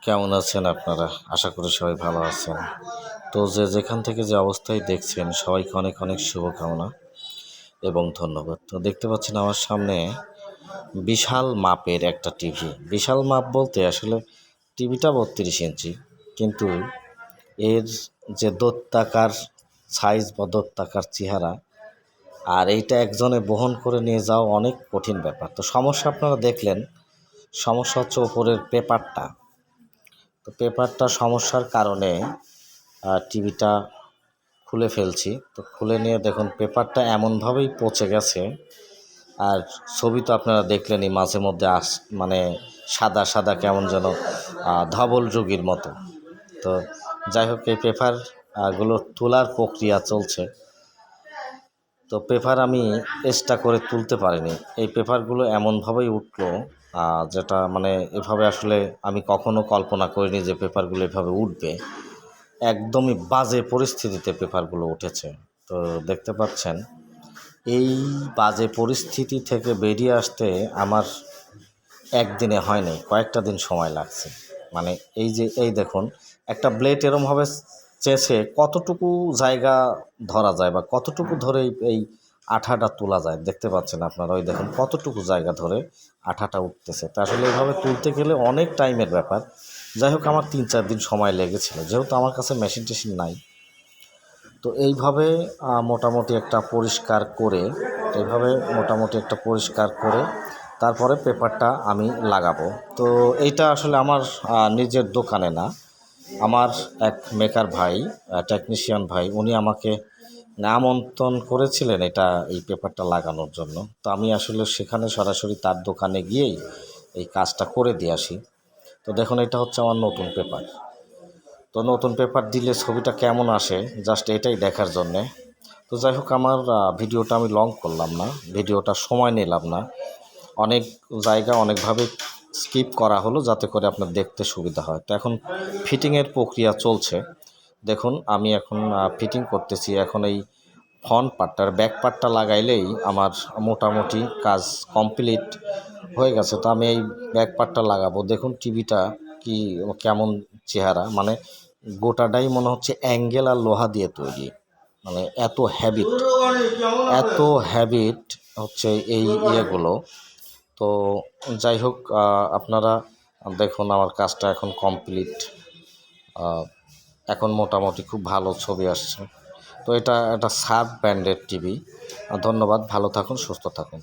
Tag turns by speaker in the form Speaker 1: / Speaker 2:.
Speaker 1: কেমন আছেন আপনারা? আশা করি সবাই ভালো আছেন। তো যে যেখান থেকে যে অবস্থায় দেখছেন সবাইকে অনেক অনেক শুভকামনা এবং ধন্যবাদ। তো দেখতে পাচ্ছেন আমার সামনে বিশাল মাপের একটা টিভি। বিশাল মাপ বলতে আসলে টিভিটা ৩২ ইঞ্চি, কিন্তু এর যে দৈত্যাকার সাইজ বা দৈত্যাকার চেহারা, আর এইটা একজনে বহন করে নিয়ে যাওয়া অনেক কঠিন ব্যাপার। তো সমস্যা আপনারা দেখলেন, সমস্যা হচ্ছে ওপরের পেপারটা। তো পেপারটা সমস্যার কারণে টিভিটা খুলে ফেলছি। তো খুলে নিয়ে দেখুন পেপারটা এমনভাবেই পচে গেছে, আর ছবি তো আপনারা দেখলেনই, মাঝে মধ্যে মানে সাদা সাদা কেমন যেন ধবল যোগীর মতো। তো যাই হোক, এই পেপার গুলো তোলার প্রক্রিয়া চলছে। তো পেপার আমি এক্সট্রা করে তুলতে পারিনি। এই পেপারগুলো এমনভাবেই উঠলো, যেটা মানে এভাবে আসলে আমি কখনো কল্পনা করিনি যে পেপারগুলো এভাবে উঠবে। একদমই বাজে পরিস্থিতিতে পেপারগুলো উঠেছে। তো দেখতে পাচ্ছেন, এই বাজে পরিস্থিতি থেকে বেরিয়ে আসতে আমার একদিনে হয়নি, কয়েকটা দিন সময় লাগছে। মানে এই দেখুন, একটা ব্লেড এরমভাবে চেঁচে কতটুকু জায়গা ধরা যায় বা কতটুকু ধরে এই আঠাটা তোলা যায় দেখতে পাচ্ছেন আপনারা। ওই দেখুন কতটুকু জায়গা ধরে আঠাটা উঠতেছে। তা আসলে এইভাবে তুলতে গেলে অনেক টাইমের ব্যাপার। যাই হোক, আমার ৩-৪ দিন সময় লেগেছিল, যেহেতু আমার কাছে মেশিন টেশিন নাই। তো এইভাবে মোটামুটি একটা পরিষ্কার করে তারপরে পেপারটা আমি লাগাবো। তো এইটা আসলে আমার নিজের দোকানে না, আমার এক মেকার ভাই, টেকনিশিয়ান ভাই, উনি আমাকে আমন্ত্রণ করেছিলেন এই পেপারটা লাগানোর জন্য। তো আমি আসলে সেখানে সরাসরি তার দোকানে গিয়েই এই কাজটা করে দিয়ে আসি। তো দেখুন, এটা হচ্ছে আমার নতুন পেপার। তো নতুন পেপার দিলে ছবিটা কেমন আসে, জাস্ট এটাই দেখার জন্যে। তো যাই হোক, আমার ভিডিওটা আমি লং করলাম না, ভিডিওটা সময় নিলাম না। অনেক জায়গা অনেকভাবে স্কিপ করা হলো যাতে করে আপনার দেখতে সুবিধা হয়। তো এখন ফিটিংয়ের প্রক্রিয়া চলছে। দেখুন, আমি এখন ফিটিং করতেছি। এখন এই ফ্রন্ট পার্টটার ব্যাক পার্টটা লাগাইলেই আমার মোটামুটি কাজ কমপ্লিট হয়ে গেছে। তো আমি এই ব্যাক পার্টটা লাগাবো। দেখুন টিভিটা কেমন চেহারা, মানে গোটাটাই মনে হচ্ছে অ্যাঙ্গেল আর লোহা দিয়ে তৈরি। মানে এত হ্যাবিট হচ্ছে এই ইয়েগুলো। তো যাই হোক, আপনারা দেখুন আমার কাজটা এখন কমপ্লিট। এখন মোটামুটি খুব ভালো ছবি আসছে। তো এটা একটা সাব ব্র্যান্ডের টিভি। ধন্যবাদ, ভালো থাকুন, সুস্থ থাকুন।